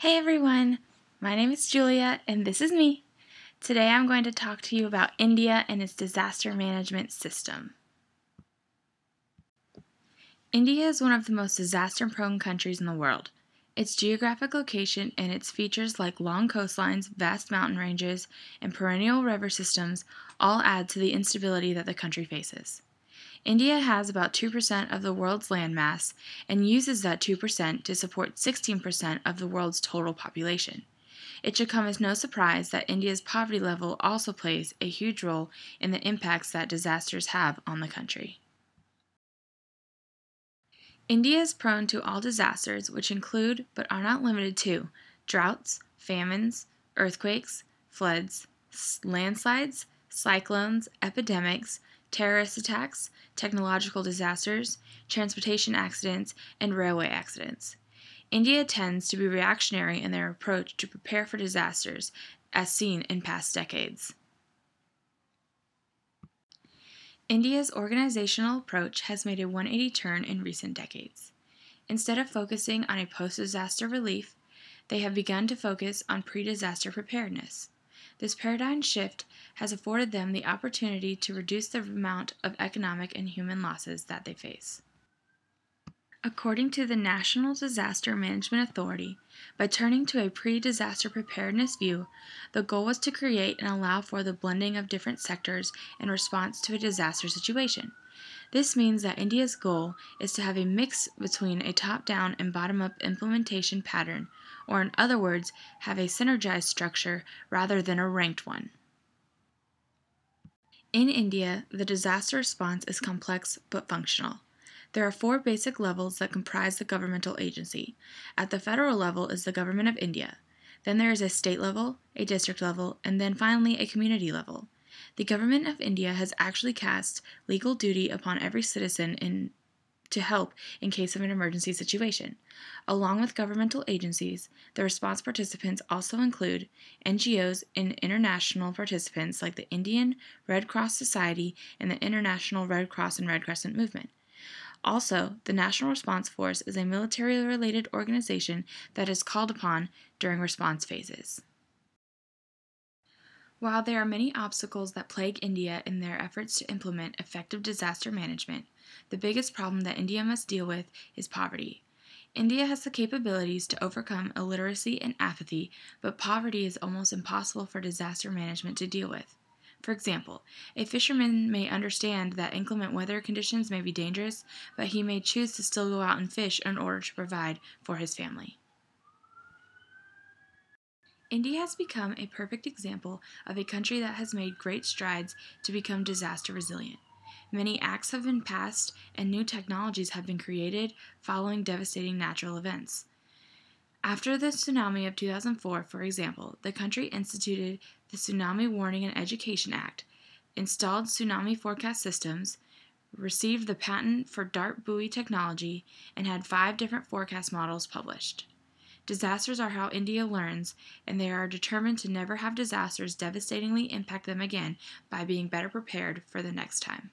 Hey everyone, my name is Julia and this is me. Today I'm going to talk to you about India and its disaster management system. India is one of the most disaster-prone countries in the world. Its geographic location and its features like long coastlines, vast mountain ranges, and perennial river systems all add to the instability that the country faces. India has about 2% of the world's landmass and uses that 2% to support 16% of the world's total population. It should come as no surprise that India's poverty level also plays a huge role in the impacts that disasters have on the country. India is prone to all disasters, which include, but are not limited to, droughts, famines, earthquakes, floods, landslides, cyclones, epidemics, terrorist attacks, technological disasters, transportation accidents, and railway accidents. India tends to be reactionary in their approach to prepare for disasters, as seen in past decades. India's organizational approach has made a 180 turn in recent decades. Instead of focusing on a post-disaster relief, they have begun to focus on pre-disaster preparedness. This paradigm shift has afforded them the opportunity to reduce the amount of economic and human losses that they face. According to the National Disaster Management Authority, by turning to a pre-disaster preparedness view, the goal was to create and allow for the blending of different sectors in response to a disaster situation. This means that India's goal is to have a mix between a top-down and bottom-up implementation pattern, or in other words, have a synergized structure rather than a ranked one. In India, the disaster response is complex but functional. There are 4 basic levels that comprise the governmental agency. At the federal level is the Government of India. Then there is a state level, a district level, and then finally a community level. The Government of India has actually cast legal duty upon every citizen to help in case of an emergency situation. Along with governmental agencies, the response participants also include NGOs and international participants like the Indian Red Cross Society and the International Red Cross and Red Crescent Movement. Also, the National Response Force is a military-related organization that is called upon during response phases. While there are many obstacles that plague India in their efforts to implement effective disaster management, the biggest problem that India must deal with is poverty. India has the capabilities to overcome illiteracy and apathy, but poverty is almost impossible for disaster management to deal with. For example, a fisherman may understand that inclement weather conditions may be dangerous, but he may choose to still go out and fish in order to provide for his family. India has become a perfect example of a country that has made great strides to become disaster resilient. Many acts have been passed and new technologies have been created following devastating natural events. After the tsunami of 2004, for example, the country instituted the Tsunami Warning and Education Act, installed tsunami forecast systems, received the patent for DART buoy technology, and had 5 different forecast models published. Disasters are how India learns, and they are determined to never have disasters devastatingly impact them again by being better prepared for the next time.